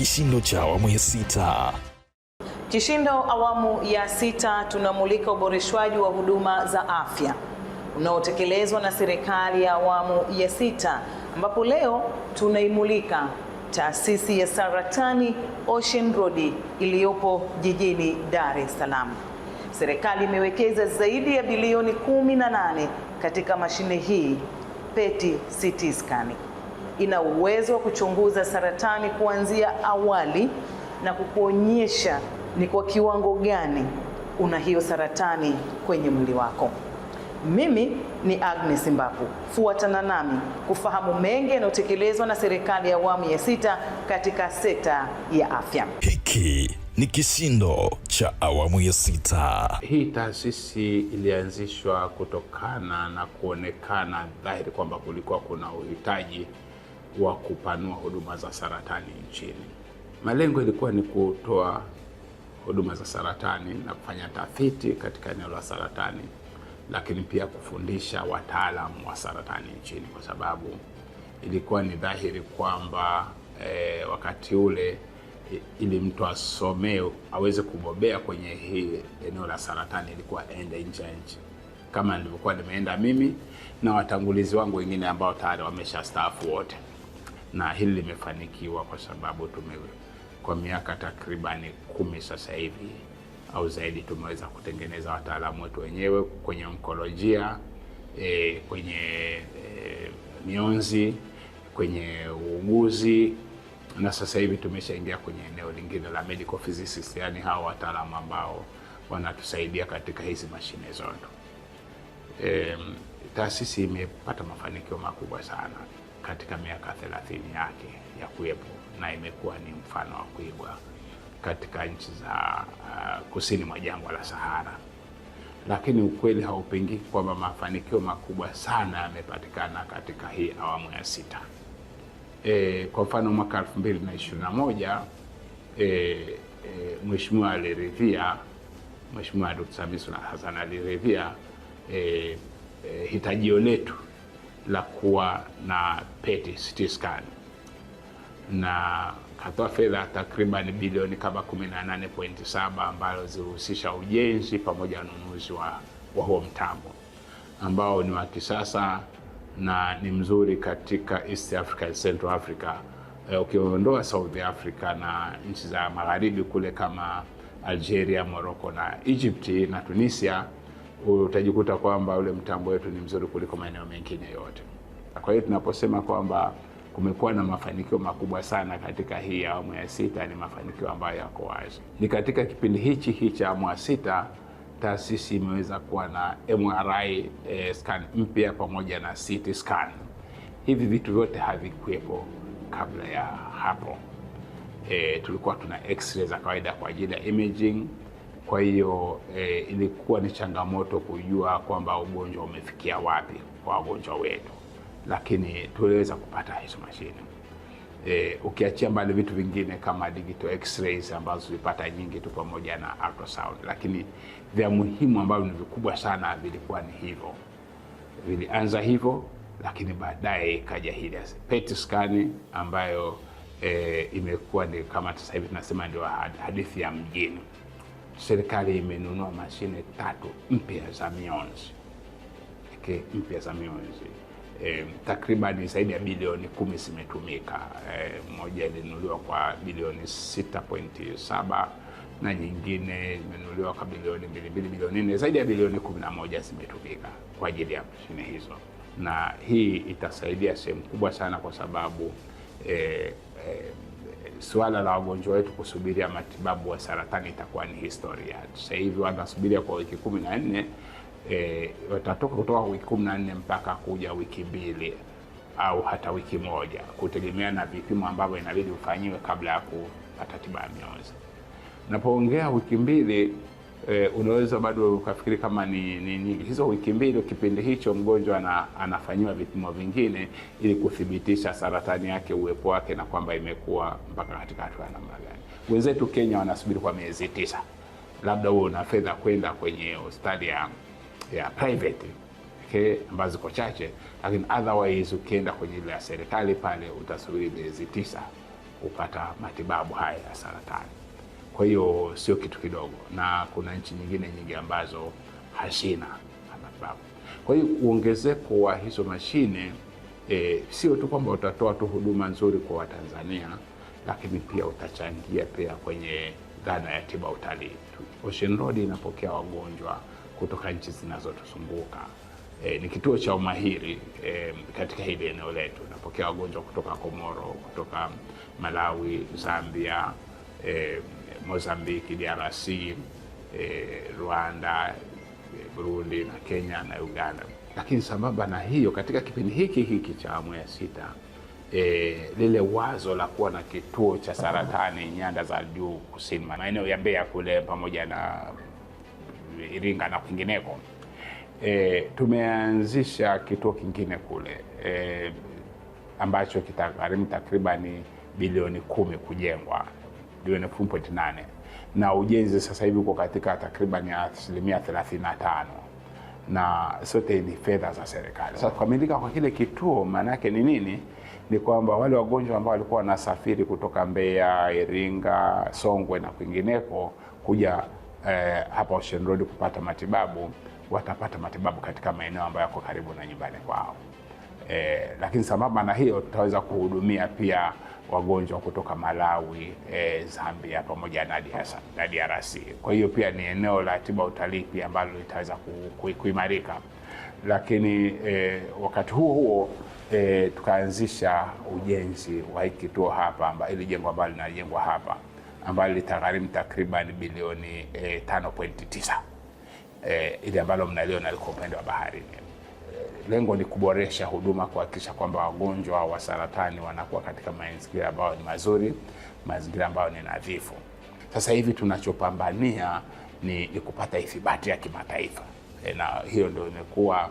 kishindo cha awamu ya 6. Kishindo awamu ya 6 tunamulika uboreshwaji wa huduma za afya unaotekelezwa na serikali ya awamu ya 6, ambapo leo tunaimulika taasisi ya saratani Ocean Road iliyopo jijini Dar es Salaam. Serikali imewekeza zaidi ya bilioni 18 katika mashine hii. PET CT scan ina uwezo wa kuchunguza saratani kuanzia awali na kukuonyesha ni kwa kiwango gani una hiyo saratani kwenye mwili wako. Mimi ni Agnes Mbapu. Fuatana nami kufahamu mengi yanayotekelezwa na serikali ya awamu ya 6 katika sekta ya afya. Hiki ni kishindo cha awamu ya 6. Hii taasisi ilianzishwa kutokana na kuonekana dhahiri kwamba kulikuwa kuna uhitaji wa kupanua huduma za saratani nchini. Malengo ilikuwa ni kutoa huduma za saratani na kufanya tafiti katika eneo la saratani, lakini pia kufundisha wataalamu wa saratani nchini, kwa sababu ilikuwa ni dhahiri kwamba wakati ule ili mtu asomee aweze kubobea kwenye hii eneo la saratani ilikuwa ende nje ya nchi, kama nilivyokuwa nimeenda mimi na watangulizi wangu wengine ambao tayari wameshastaafu wote. Na hili limefanikiwa kwa sababu kwa miaka takribani 10 sasa hivi au zaidi tumeweza kutengeneza wataalamu wetu wenyewe kwenye onkolojia, kwenye mionzi, kwenye uuguzi, na sasa hivi tumeshaingia kwenye eneo lingine la medical physicists, yani hao wataalamu ambao wanatusaidia katika hizi mashine zote. Taasisi imepata mafanikio makubwa sana katika miaka 30 yake ya kuwepo, na imekuwa ni mfano wa kuigwa katika nchi za kusini mwa jangwa la Sahara. Lakini ukweli haupingiki kwamba mafanikio makubwa sana yamepatikana katika hii awamu ya 6. Kwa mfano mwaka 2021 Mheshimiwa Dkt. Samia Suluhu Hassan aliridhia hitajio letu la kuwa na PET CT scan na katoa fedha takriban bilioni kama 18.7 ambazo zilihusisha ujenzi pamoja na ununuzi wa huo mtambo ambao ni wa kisasa na ni mzuri katika East Africa and Central Africa. Ukiondoa South Africa na nchi za magharibi kule kama Algeria, Morocco na Egypt na Tunisia, utajikuta kwamba ule mtambo wetu ni mzuri kuliko maeneo mengine yote. Kwa hiyo tunaposema kwamba kumekuwa na mafanikio makubwa sana katika hii awamu ya 6, ni mafanikio ambayo yako wazi. Ni katika kipindi hichi cha awamu ya 6 taasisi imeweza kuwa na MRI scan mpya pamoja na CT scan. Hivi vitu vyote havikuwepo kabla ya hapo. Tulikuwa tuna x-ray za kawaida kwa ajili ya imaging. Kwa hiyo ilikuwa ni changamoto kujua kwamba ugonjwa umefikia wapi kwa wagonjwa wetu, lakini tuliweza kupata hizo mashine. Ukiachia mbali vitu vingine kama digital x-rays ambazo tulipata nyingi tu pamoja na ultrasound, lakini vya muhimu ambavyo ni vikubwa sana vilikuwa ni hivyo. Vilianza hivyo, lakini baadaye ikaja hili PET scan ambayo imekuwa ni kama sasa hivi tunasema ndio hadithi ya mjini. Serikali imenunua mashine 3 mpya za mionzi. Mpya za mionzi. Takriban zaidi ya bilioni 10 zimetumika. Moja ilinunuliwa kwa bilioni 6.7 na nyingine imenunuliwa kwa bilioni 2, bilioni 4, zaidi ya bilioni 11 zimetumika kwa ajili ya mashine hizo. Na hii itasaidia sehemu kubwa sana kwa sababu suala la wagonjwa wetu kusubiria matibabu wa saratani itakuwa ni historia. Sasa hivi wanasubiria kwa wiki 14, watatoka kutoka wiki 14 mpaka kuja wiki 2 au hata wiki 1 kutegemea na vipimo ambavyo inabidi ufanyiwe kabla ya kupata tiba ya mionzi. Napoongea wiki 2, unaweza bado ukafikiri kama ni nyingi. Hizo wiki 2 kipindi hicho mgonjwa anafanyiwa vipimo vingine ili kuthibitisha saratani yake, uwepo wake na kwamba imekuwa mpaka katika hatua ya namna gani. Wenzetu Kenya wanasubiri kwa miezi 9. Labda wewe una fedha kwenda kwenye hospitali ya private ambazo ziko chache, lakini otherwise ukienda kwenye ile ya serikali pale utasubiri miezi 9 kupata matibabu haya ya saratani. Kwa hiyo sio kitu kidogo, na kuna nchi nyingine nyingi ambazo hazina matibabu. Kwa hiyo uongezeko wa hizo mashine sio tu kwamba utatoa tu huduma nzuri kwa Watanzania, lakini pia utachangia pia kwenye dhana ya tiba utalii. Ocean Road inapokea wagonjwa kutoka nchi zinazotuzunguka. Ni kituo cha umahiri katika hili eneo letu. Inapokea wagonjwa kutoka Komoro, kutoka Malawi, Zambia, Mozambiki, DRC, Rwanda, Burundi na Kenya na Uganda. Lakini sambamba na hiyo, katika kipindi hiki cha awamu ya 6, lile wazo la kuwa na kituo cha saratani nyanda za juu kusini, maeneo ya Mbeya kule pamoja na Iringa na kwingineko, tumeanzisha kituo kingine kule ambacho kitagharimu takribani bilioni 10 kujengwa, bilioni 10.8, na ujenzi sasa hivi uko katika takribani 35%, na sote ni fedha za serikali. Sasa kukamilika kwa kile kituo maana yake ni nini? Ni kwamba wale wagonjwa ambao walikuwa wanasafiri kutoka Mbeya, Iringa, Songwe na kwingineko kuja hapa Ocean Road kupata matibabu, watapata matibabu katika maeneo ambayo yako karibu na nyumbani kwao. Lakini sambamba na hiyo, tutaweza kuhudumia pia wagonjwa kutoka Malawi, Zambia pamoja na DRC. Kwa hiyo pia ni eneo la tiba utalii pia ambalo litaweza kuimarika. Lakini wakati huo tukaanzisha ujenzi wa hiki kituo hapa, ili jengo ambalo linajengwa hapa ambalo litagharimu takriban bilioni 5.9, ili ambalo mnaliona liko upande wa baharini. Lengo ni kuboresha huduma, kuhakikisha kwamba wagonjwa wa saratani wanakuwa katika mazingira ambayo ni mazuri, mazingira ambayo ni nadhifu. Sasa hivi tunachopambania ni kupata ithibati ya kimataifa, na hiyo ndio imekuwa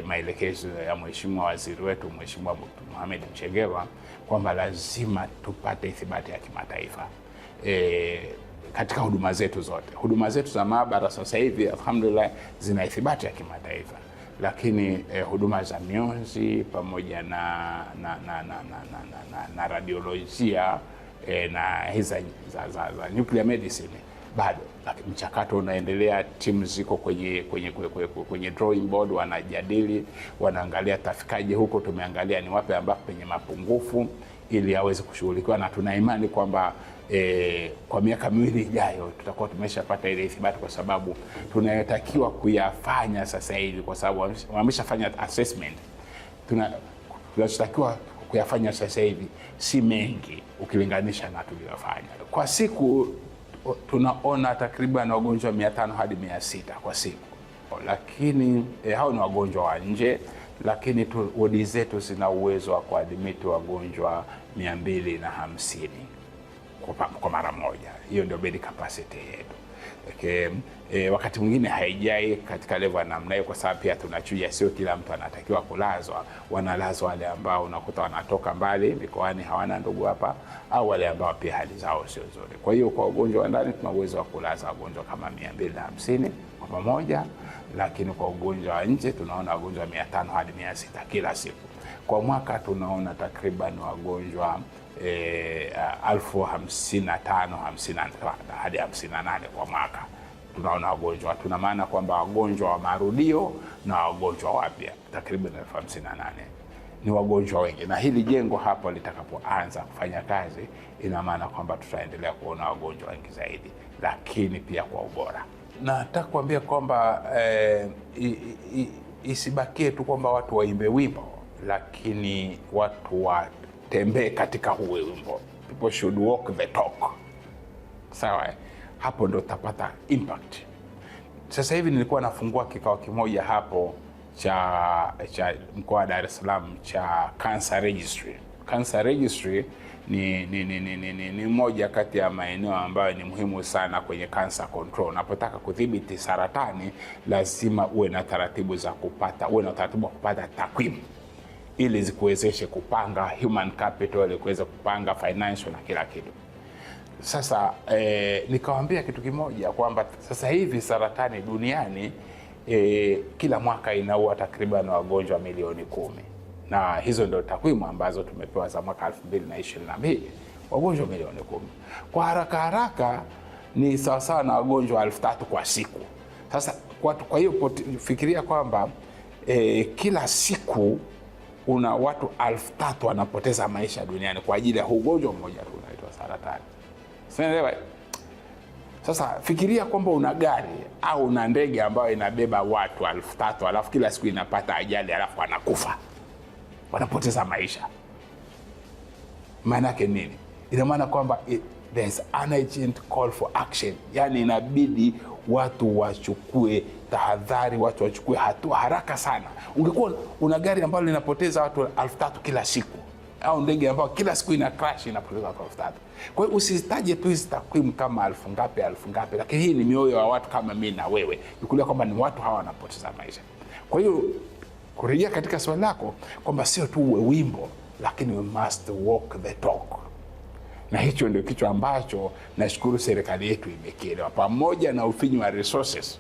maelekezo ya Mheshimiwa Waziri wetu Mheshimiwa Mohamed Mchengerwa kwamba lazima tupate ithibati ya kimataifa katika huduma zetu zote. Huduma zetu za maabara sasa hivi alhamdulillah zina ithibati ya kimataifa, lakini huduma za mionzi pamoja na radiolojia na hizi za nuclear medicine bado mchakato unaendelea. Timu ziko kwenye drawing board, wanajadili, wanaangalia tafikaje huko. Tumeangalia ni wapi ambapo penye mapungufu ili aweze kushughulikiwa, na tuna imani kwamba kwa miaka 2 ijayo tutakuwa tumeshapata ile ithibati, kwa sababu tunayotakiwa kuyafanya sasa hivi, kwa sababu wameshafanya assessment. Tunachotakiwa kuyafanya sasa hivi si mengi ukilinganisha na tuliyofanya. Kwa siku tunaona takriban wagonjwa 500 hadi 600 kwa siku, lakini hao ni wagonjwa wa nje, lakini wodi zetu zina uwezo wa kuadmit wagonjwa 250 kwa mara moja. Hiyo ndio bed capacity yetu. Wakati mwingine haijai katika level namna hiyo, kwa sababu pia tunachuja, sio kila mtu anatakiwa kulazwa. Wanalazwa wale ambao unakuta wanatoka mbali mikoani, hawana ndugu hapa, au wale ambao pia hali zao sio nzuri. Kwa hiyo kwa ugonjwa wa ndani tuna uwezo wa kulaza wagonjwa kama 250 kwa pamoja, lakini kwa ugonjwa wa nje tunaona wagonjwa 500 hadi 600 kila siku. Kwa mwaka tunaona takriban wagonjwa 55 hadi 58 kwa mwaka. Tunaona wagonjwa, tuna maana kwamba wagonjwa wa marudio na wagonjwa wapya takriban 58 ni wagonjwa wengi, na hili jengo hapo litakapoanza kufanya kazi, ina maana kwamba tutaendelea kuona wagonjwa wengi zaidi, lakini pia kwa ubora. Nataka kuambia kwamba isibakie tu kwamba watu waimbe wimbo, lakini watu watembee katika huo wimbo. People should walk the talk. Sawa, hapo ndo utapata impact. Sasa hivi nilikuwa nafungua kikao kimoja hapo cha mkoa wa Dar es Salaam cha Cancer Registry. Cancer Registry ni moja kati ya maeneo ambayo ni muhimu sana kwenye cancer control. Unapotaka kudhibiti saratani, lazima uwe na taratibu za kupata, uwe na taratibu wa kupata takwimu ili zikuwezeshe kupanga human capital, ili kuweza kupanga financial na kila kitu. Sasa nikawaambia kitu kimoja kwamba sasa hivi saratani duniani kila mwaka inaua takriban wagonjwa milioni 10, na hizo ndio takwimu ambazo tumepewa za mwaka 2022 wagonjwa milioni 10. Kwa haraka haraka ni sawasawa na wagonjwa 3,000 kwa siku. Sasa kwa hiyo fikiria kwamba kila siku una watu 3,000 wanapoteza maisha duniani kwa ajili ya ugonjwa mmoja tu unaitwa saratani. Unaelewa? Sasa fikiria kwamba una gari au una ndege ambayo inabeba watu 3,000 alafu kila siku inapata ajali alafu wanakufa, wanapoteza maisha. Maana yake nini? Ina maana kwamba there's an urgent call for action, yani inabidi watu wachukue tahadhari, watu wachukue hatua haraka sana. Ungekuwa una gari ambalo linapoteza watu 3,000 kila siku, au ndege ambayo kila siku ina crash inapoteza watu 3,000. Kwa hiyo usitaje tu hizi takwimu kama 1,000 ngapi, lakini hii ni mioyo ya watu kama mimi na wewe, ukulia kwamba ni watu hawa wanapoteza maisha. Kwa hiyo kurejea katika swali lako kwamba sio tu uwe wimbo, lakini we must walk the talk. Na hicho ndio kitu ambacho nashukuru serikali yetu imekielewa, pamoja na ufinyu wa resources,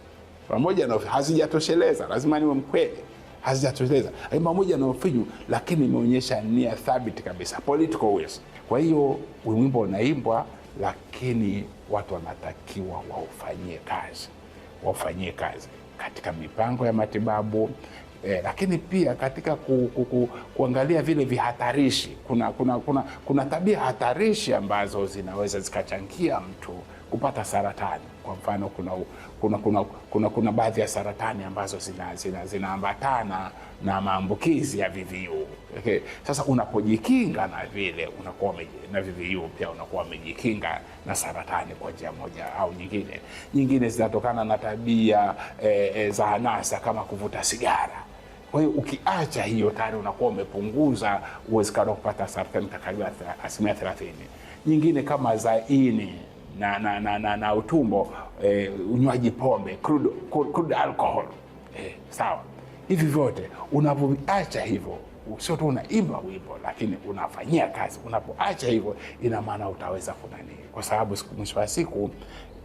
pamoja na hazijatosheleza, lazima niwe mkweli, hazijatosheleza, pamoja na ufinyu, lakini imeonyesha nia thabiti kabisa, political will. Kwa hiyo wimbo unaimbwa, lakini watu wanatakiwa waufanyie kazi katika mipango ya matibabu, lakini pia katika kuangalia vile vihatarishi. Kuna tabia hatarishi ambazo zinaweza zikachangia mtu kupata saratani. Kwa mfano kuna baadhi ya saratani ambazo zinaambatana na maambukizi ya VVU. Okay. Sasa unapojikinga na vile unakuwa na VVU, pia unakuwa umejikinga na saratani kwa njia moja au nyingine. Nyingine zinatokana na tabia za anasa kama kuvuta sigara. Kwa hiyo ukiacha hiyo tayari unakuwa umepunguza uwezekano kupata saratani takriban 30%. Nyingine kama za ini na utumbo, unywaji pombe, crude alcohol. Sawa. Hivi vyote unapoacha hivyo, sio tu unaimba wimbo, lakini unafanyia kazi. Unapoacha hivyo, ina maana utaweza kunani, kwa sababu mwisho wa siku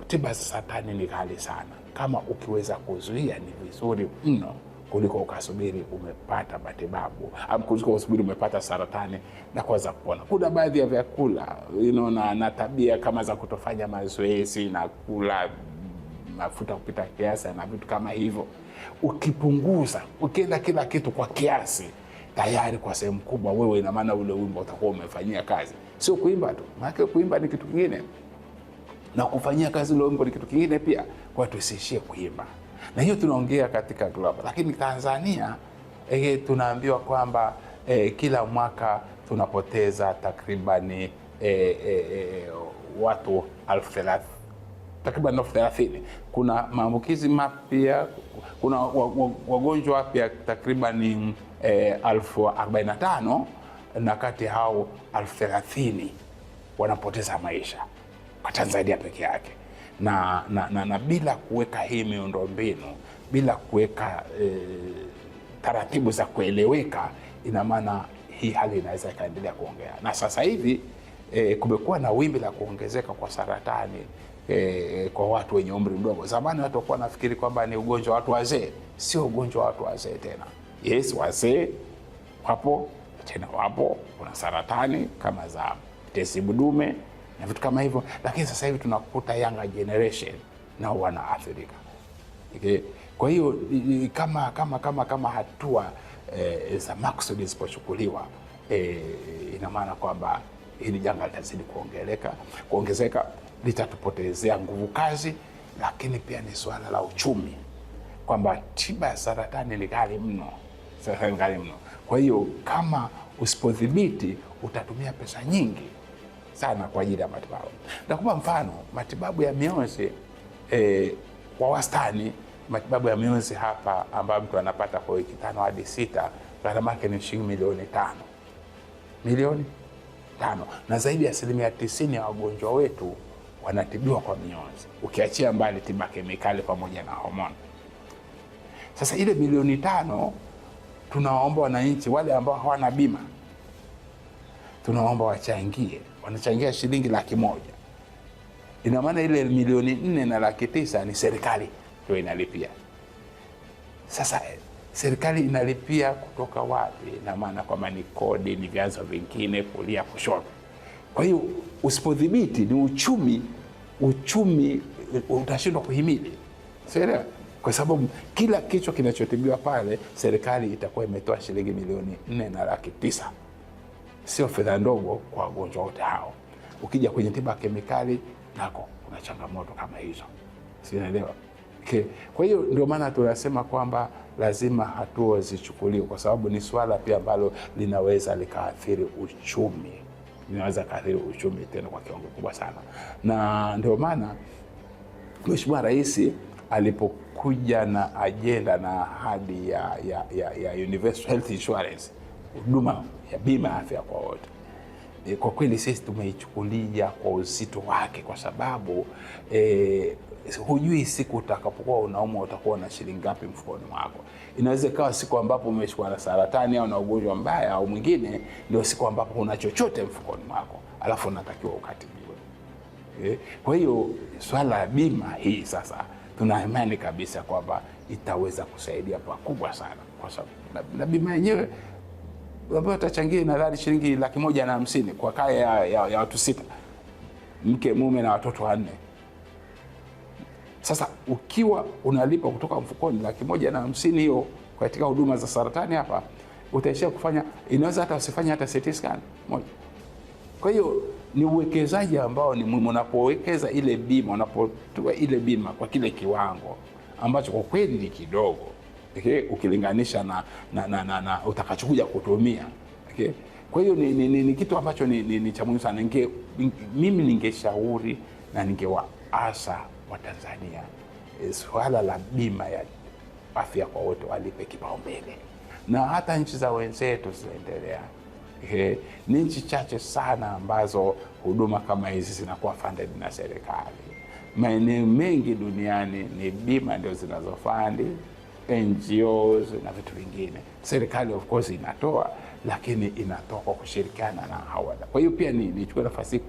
tiba za saratani ni ghali sana. Kama ukiweza kuzuia ni vizuri mno kuliko ukasubiri umepata matibabu, au kuliko usubiri umepata saratani na kuanza kupona. Kuna baadhi ya vyakula na tabia kama za kutofanya mazoezi na kula mafuta kupita kiasi na vitu kama hivyo, ukipunguza, ukienda kila kitu kwa kiasi, tayari kwa sehemu kubwa wewe, ina maana ule wimbo utakuwa umefanyia kazi. Sio kuimba tu, maana kuimba ni kitu kingine na kufanyia kazi ule wimbo ni kitu kingine pia. Kwa tusiishie kuimba. Na hiyo tunaongea katika global, lakini Tanzania tunaambiwa kwamba kila mwaka tunapoteza takribani watu 30,000, takriban 30,000. Kuna maambukizi mapya, kuna wagonjwa wapya takriban 45,000, na kati hao 30,000 wanapoteza maisha kwa Tanzania peke yake. Na bila kuweka hii miundombinu, bila kuweka taratibu za kueleweka, ina maana hii hali inaweza ikaendelea kuongea. Na sasa hivi kumekuwa na wimbi la kuongezeka kwa saratani kwa watu wenye umri mdogo. Zamani watu walikuwa nafikiri kwamba ni ugonjwa wa watu wazee. Sio ugonjwa wa watu wazee tena. Yes, wazee wapo tena, wapo kuna saratani kama za tezi dume na vitu kama hivyo, lakini sasa hivi tunakuta younger generation nao wanaathirika. Okay. Kwa hiyo kama hatua za maksudi zisipochukuliwa, ina maana kwamba hili janga litazidi kuongezeka, litatupotezea nguvu kazi, lakini pia ni swala la uchumi, kwamba tiba ya saratani ni ghali mno. Kwa hiyo kama usipodhibiti, utatumia pesa nyingi sana kwa ajili ya matibabu. Nakupa mfano, matibabu ya mionzi, kwa wastani matibabu ya mionzi hapa ambayo mtu anapata kwa wiki 5 hadi 6, gharama yake ni shilingi milioni 5. Milioni 5. Na zaidi ya 90% ya wagonjwa wetu wanatibiwa kwa mionzi, ukiachia mbali tiba kemikali pamoja na homoni. Sasa ile milioni 5 tunawaomba wananchi wale ambao hawana bima, tunaomba wachangie. Wanachangia shilingi 100,000. Ina maana ile milioni 4 na 900,000 ni serikali ndio inalipia. Sasa serikali inalipia kutoka wapi? Ina maana kwamba ni kodi, ni vyanzo vingine, kulia kushoto. Kwa hiyo usipodhibiti ni uchumi utashindwa kuhimili. Sielewa, kwa sababu kila kichwa kinachotibiwa pale serikali itakuwa imetoa shilingi milioni 4,900,000. Sio fedha ndogo kwa wagonjwa wote hao. Ukija kwenye tiba ya kemikali nako kuna changamoto kama hizo. Sielewa. Kwa hiyo ndio maana tunasema kwamba lazima hatua zichukuliwe, kwa sababu ni swala pia ambalo linaweza likaathiri uchumi. Linaweza kaathiri uchumi tena kwa kiwango kubwa sana. Na ndio maana Mheshimiwa Rais alipokuja na ajenda na ahadi ya Universal Health Insurance, huduma ya bima ya afya kwa wote, kwa kweli sisi tumeichukulia kwa uzito wake, kwa sababu hujui siku utakapokuwa unaumwa utakuwa na shilingi ngapi mfukoni mwako. Inaweza ikawa siku ambapo umeshikwa na saratani au na ugonjwa mbaya au mwingine, ndio siku ambapo una chochote mfukoni mwako, alafu unatakiwa ukatibiwe. Kwa hiyo swala la bima hii sasa tuna imani kabisa kwamba itaweza kusaidia pakubwa sana, kwa sababu na bima yenyewe ambayo itachangia nadhani shilingi 150,000 kwa kaya ya watu 6, mke, mume na watoto 4. Sasa ukiwa unalipa kutoka mfukoni 150,000 hiyo katika huduma za saratani hapa, utaishia kufanya, inaweza hata usifanye hata CT scan moja. Kwa hiyo ni uwekezaji ambao ni muhimu. Unapowekeza ile bima, unapotoa ile bima kwa kile kiwango ambacho kwa kweli ni kidogo, ukilinganisha na utakachokuja kutumia. Kwa hiyo ni kitu ambacho ni cha muhimu sana. Mimi ningeshauri na ningewaasa wa Tanzania swala la bima ya afya kwa wote walipe kipaumbele, na hata nchi za wenzetu zinaendelea. Ni nchi chache sana ambazo huduma kama hizi zinakuwa funded na serikali. Maeneo mengi duniani ni bima ndio zinazofandi, NGOs na vitu vingine. Serikali of course inatoa, lakini inatoa kwa kushirikiana na hawa. Kwa hiyo pia nichukue nafasi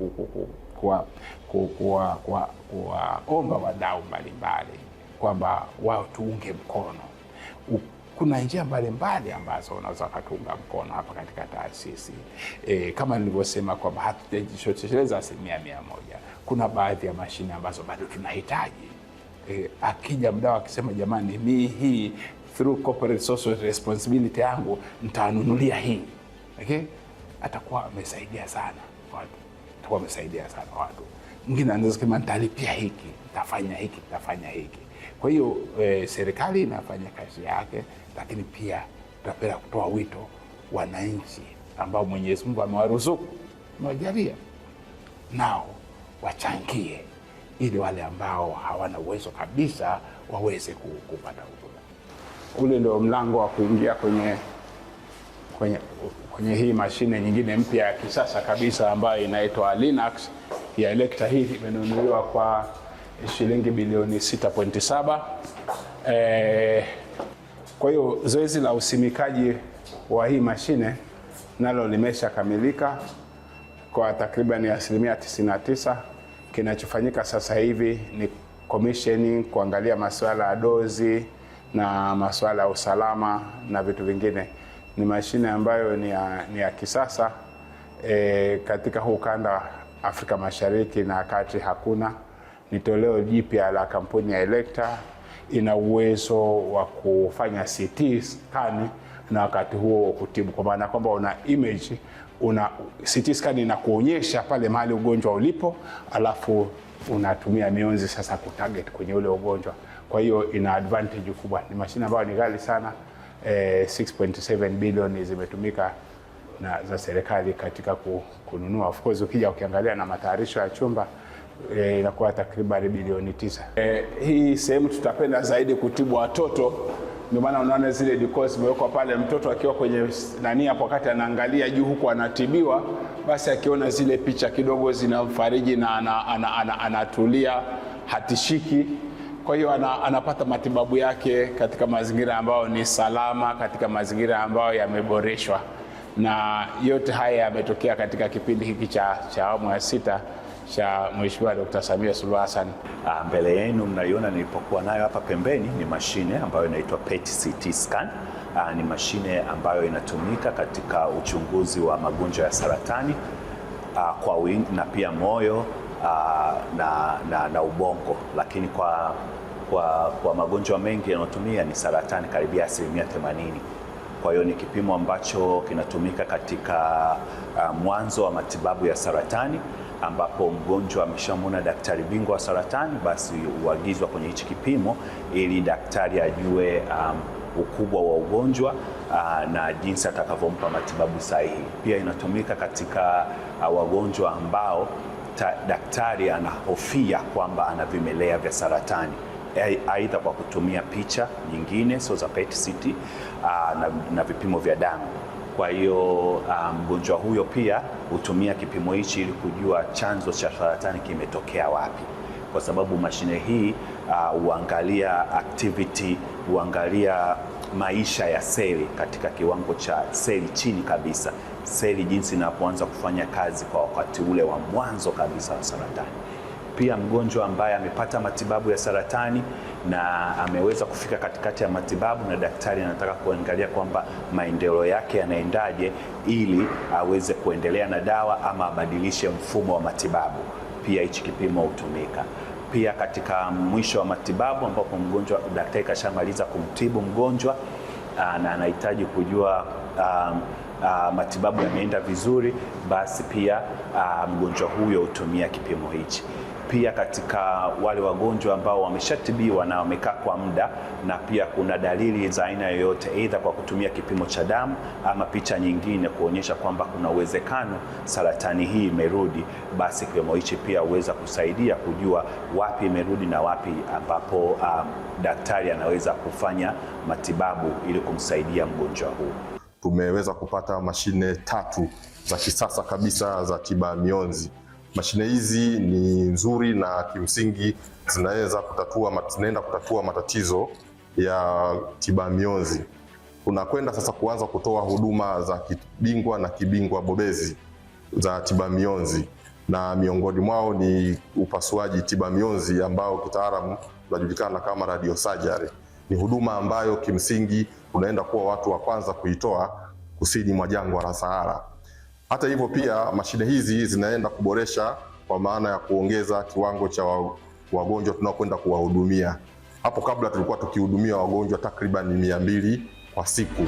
kuwaomba wadau mbalimbali kwamba wao tuunge mkono. Kuna njia mbalimbali ambazo unaweza kutunga mkono hapa katika taasisi. Kama nilivyosema kwamba hatujitosheleza 100%. Kuna baadhi ya mashine ambazo bado tunahitaji. Akija mdau akisema jamani, mimi hii through corporate social responsibility yangu nitanunulia hii. Atakuwa amesaidia sana watu. Mwingine anaweza kusema nitalipia hiki, nitafanya hiki. Kwa hiyo serikali inafanya kazi yake, lakini pia tunapenda kutoa wito wananchi ambao Mwenyezi Mungu amewaruzuku, amewajalia, nao wachangie ili wale ambao hawana uwezo kabisa waweze kupata huduma. Ule ndio mlango wa kuingia kwenye hii mashine nyingine mpya ya kisasa kabisa ambayo inaitwa Linax ya Elekta. Hii imenunuliwa kwa shilingi bilioni 6.7. Kwa hiyo zoezi la usimikaji wa hii mashine nalo limeshakamilika kwa takriban 99%. Kinachofanyika sasa hivi ni commissioning, kuangalia masuala ya dozi na masuala ya usalama na vitu vingine. Ni mashine ambayo ni ya kisasa. Katika huu ukanda Afrika Mashariki na Kati hakuna. Ni toleo jipya la kampuni ya Elekta. Ina uwezo wa kufanya CT scan na wakati huo kutibu, kwa maana kwamba una image, CT scan inakuonyesha pale mahali ugonjwa ulipo, alafu unatumia mionzi sasa kutarget kwenye ule ugonjwa. Kwa hiyo ina advantage kubwa. Ni mashine ambayo ni ghali sana. 6.7 bilioni zimetumika na za serikali katika kununua. Of course ukija ukiangalia na matayarisho ya chumba inakuwa takriban bilioni 9. Hii sehemu tutapenda zaidi kutibu watoto. Ndio maana unaona zile decoys zimewekwa pale, mtoto akiwa kwenye nani hapo wakati anaangalia juu huko anatibiwa, basi akiona zile picha kidogo zinamfariji na anatulia, hatishiki. Kwa hiyo anapata matibabu yake katika mazingira ambayo ni salama, katika mazingira ambayo yameboreshwa. Na yote haya yametokea katika kipindi hiki cha awamu ya 6 cha Mheshimiwa Dr. Samia Suluhu Hassan. Mbele yenu mnaiona nilipokuwa nayo hapa pembeni ni mashine ambayo inaitwa PET CT scan. Ni mashine ambayo inatumika katika uchunguzi wa magonjwa ya saratani. kwa wingi, na pia moyo na ubongo, lakini kwa magonjwa mengi yanayotumia ni saratani karibia 80%. Kwa hiyo ni kipimo ambacho kinatumika katika mwanzo wa matibabu ya saratani, ambapo mgonjwa ameshamwona daktari bingwa wa saratani, basi huagizwa kwenye hichi kipimo ili daktari ajue ukubwa wa ugonjwa na jinsi atakavyompa matibabu sahihi. Pia inatumika katika wagonjwa ambao daktari anahofia kwamba ana vimelea vya saratani, aidha kwa kutumia picha nyingine za PET-CT na vipimo vya damu. Kwa hiyo mgonjwa huyo pia hutumia kipimo hichi ili kujua chanzo cha saratani kimetokea wapi, kwa sababu mashine hii huangalia activity, huangalia maisha ya seli katika kiwango cha seli chini kabisa, seli jinsi inapoanza kufanya kazi kwa wakati ule wa mwanzo kabisa wa saratani. Pia mgonjwa ambaye amepata matibabu ya saratani na ameweza kufika katikati ya matibabu na daktari anataka kuangalia kwamba maendeleo yake yanaendaje ili aweze kuendelea na dawa ama abadilishe mfumo wa matibabu, pia hichi kipimo hutumika. Pia katika mwisho wa matibabu ambapo mgonjwa daktari kashamaliza kumtibu mgonjwa na anahitaji kujua matibabu yameenda vizuri, basi pia mgonjwa huyo hutumia kipimo hichi. Pia katika wale wagonjwa ambao wameshatibiwa na wamekaa kwa muda na pia kuna dalili za aina yoyote, aidha kwa kutumia kipimo cha damu ama picha nyingine kuonyesha kwamba kuna uwezekano saratani hii imerudi, basi kipimo hichi pia huweza kusaidia kujua wapi imerudi na wapi ambapo daktari anaweza kufanya matibabu ili kumsaidia mgonjwa huu. Tumeweza kupata mashine 3 za kisasa kabisa za tiba mionzi. Mashine hizi ni nzuri na kimsingi zinaenda kutatua matatizo ya tiba mionzi. Tunakwenda sasa kuanza kutoa huduma za kibingwa na kibingwa bobezi za tiba mionzi, na miongoni mwao ni upasuaji tiba mionzi ambao kitaalamu unajulikana kama radio surgery. Ni huduma ambayo kimsingi tunaenda kuwa watu wa kwanza kuitoa kusini mwa jangwa la Sahara. Hata hivyo pia mashine hizi zinaenda kuboresha kwa maana ya kuongeza kiwango cha wagonjwa tunaokwenda kuwahudumia. Hapo kabla tulikuwa tukihudumia wagonjwa takriban 200 kwa siku.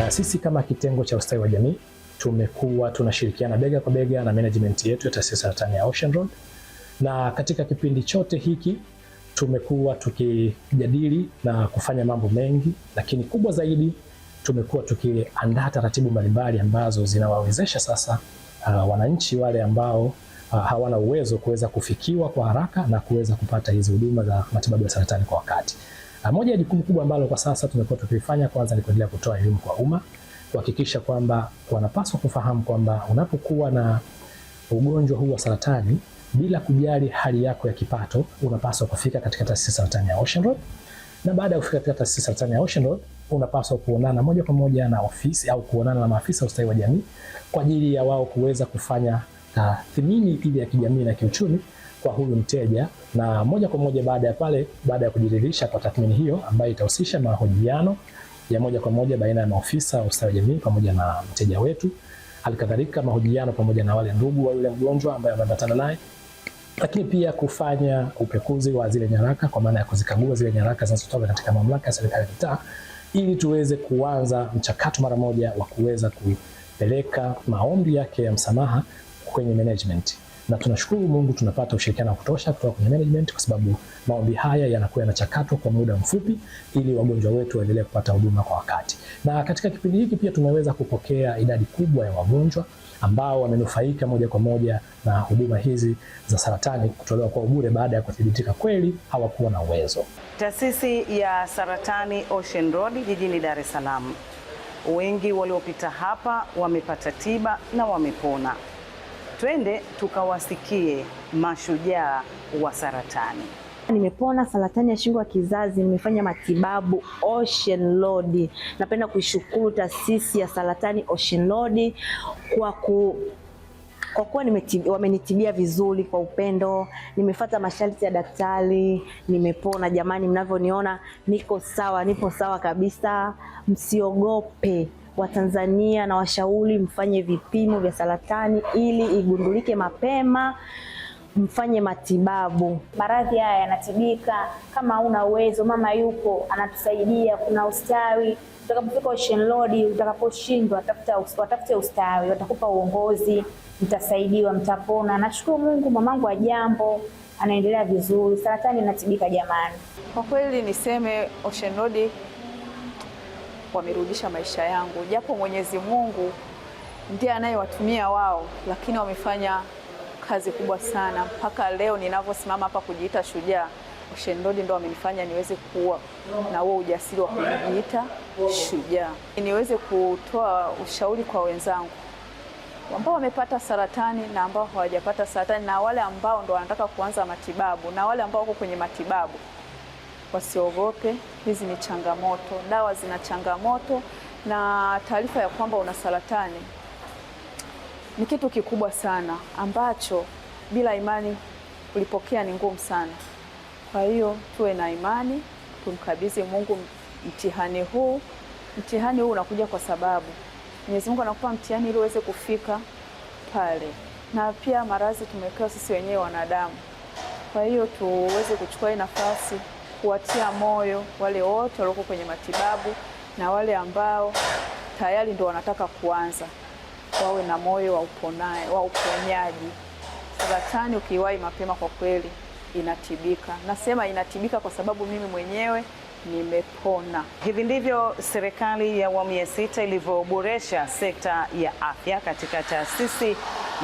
Sisi kama kitengo cha ustawi wa jamii tumekuwa tunashirikiana bega kwa bega na management yetu ya taasisi ya saratani ya Ocean Road, na katika kipindi chote hiki tumekuwa tukijadili na kufanya mambo mengi, lakini kubwa zaidi tumekuwa tukiandaa taratibu mbalimbali ambazo zinawawezesha sasa wananchi wale ambao hawana uwezo kuweza kufikiwa kwa haraka na kuweza kupata hizi huduma za matibabu ya saratani kwa wakati. Moja ya jukumu kubwa ambalo kwa sasa tumekuwa tukifanya kwanza ni kuendelea kutoa elimu kwa umma, kuhakikisha kwamba wanapaswa kufahamu kwamba unapokuwa na ugonjwa huu wa saratani, bila kujali hali yako ya kipato, unapaswa kufika katika taasisi ya saratani ya Ocean Road, na baada ya kufika katika taasisi ya saratani ya Ocean Road unapaswa kuonana moja kwa moja na ofisi au kuonana na maafisa wa ustawi wa jamii kwa ajili ya wao kuweza kufanya tathmini ile ya kijamii na kiuchumi kwa huyu mteja, na moja kwa moja baada ya kujiridhisha kwa tathmini hiyo ambayo itahusisha mahojiano ya moja kwa moja baina ya maafisa wa ustawi wa jamii pamoja na mteja wetu, halikadhalika mahojiano pamoja na wale ndugu wa yule mgonjwa ambaye ameambatana naye, lakini pia kufanya upekuzi wa zile nyaraka kwa maana ya kuzikagua zile nyaraka zinazotoka katika mamlaka ya serikali ya mitaa, ili tuweze kuanza mchakato mara moja wa kuweza kupeleka maombi yake ya msamaha kwenye management. Na tunashukuru Mungu tunapata ushirikiano wa kutosha kutoka kwenye management, kwa sababu maombi haya yanakuwa yanachakatwa kwa muda mfupi ili wagonjwa wetu waendelee kupata huduma kwa wakati. Na katika kipindi hiki pia tumeweza kupokea idadi kubwa ya wagonjwa ambao wamenufaika moja kwa moja na huduma hizi za saratani kutolewa kwa bure baada ya kuthibitika kweli hawakuwa na uwezo. Taasisi ya saratani Ocean Road jijini Dar es Salaam, wengi waliopita hapa wamepata tiba na wamepona. Twende tukawasikie mashujaa wa saratani. Nimepona saratani ya shingo ya kizazi, nimefanya matibabu Ocean Road. Napenda kuishukuru taasisi ya saratani Ocean Road Kwa kuwa wamenitibia vizuri kwa upendo, nimefuata masharti ya daktari, nimepona. Jamani, mnavyoniona nipo sawa kabisa. Msiogope Watanzania, na washauri mfanye vipimo vya saratani ili igundulike mapema, mfanye matibabu. Maradhi haya yanatibika. Kama una uwezo, mama yupo anatusaidia, kuna ustawi. Utakapofika Ocean Road, utakaposhindwa watafute ustawi, watakupa uongozi, mtasaidiwa, mtapona. Nashukuru Mungu, mamangu ajambo, anaendelea vizuri. Saratani inatibika jamani. Kwa kweli niseme Ocean Road wamerudisha maisha yangu, japo Mwenyezi Mungu ndiye anayewatumia wao, lakini wamefanya kazi kubwa sana. Mpaka leo ninavyosimama hapa kujiita shujaa, Ocean Road ndio wamenifanya niweze kuwa na huo ujasiri wa kujiita shujaa. Niweze kutoa ushauri kwa wenzangu ambao wamepata saratani na ambao hawajapata saratani, na wale ambao ndo wanataka kuanza matibabu na wale ambao wako kwenye matibabu. Wasiogope, hizi ni changamoto, dawa zina changamoto, na taarifa ya kwamba una saratani ni kitu kikubwa sana ambacho bila imani kulipokea ni ngumu sana. Kwa hiyo tuwe na imani, tumkabidhi Mungu mtihani huu. Mtihani huu unakuja kwa sababu Mwenyezi Mungu anakupa mtihani ili uweze kufika pale, na pia maradhi tumewekewa sisi wenyewe wanadamu. Kwa hiyo tuweze kuchukua hii nafasi kuwatia moyo wale wote walioko kwenye matibabu na wale ambao tayari ndio wanataka kuanza, wawe na moyo wa uponyaji. Saratani ukiwahi mapema kwa kweli inatibika. Nasema inatibika kwa sababu mimi mwenyewe nimepona. Hivi ndivyo serikali ya awamu ya 6 ilivyoboresha sekta ya afya katika taasisi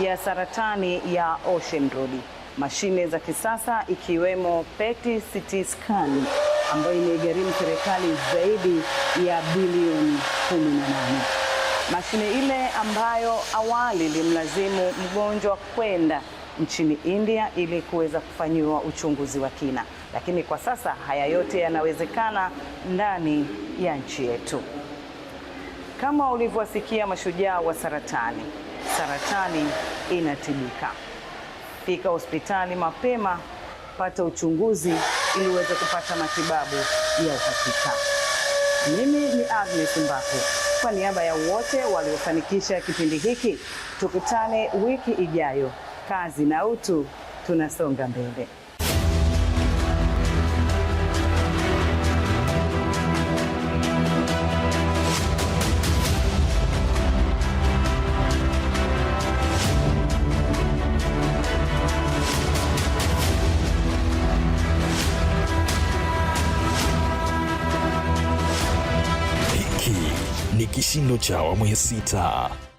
ya saratani ya Ocean Road. Mashine za kisasa ikiwemo PET CT scan ambayo imegharimu serikali zaidi ya bilioni 18. Mashine ile ambayo awali ilimlazimu mgonjwa kwenda nchini India ili kuweza kufanyiwa uchunguzi wa kina, lakini kwa sasa haya yote yanawezekana ndani ya nchi yetu. Kama ulivyosikia mashujaa wa saratani, saratani inatibika. Fika hospitali mapema, pata uchunguzi ili uweze kupata matibabu ya uhakika. Mimi ni Agnes Mbaku, kwa niaba ya wote waliofanikisha kipindi hiki. Tukutane wiki ijayo. Kazi na utu, tunasonga mbele. Hiki ni kishindo cha awamu ya 6.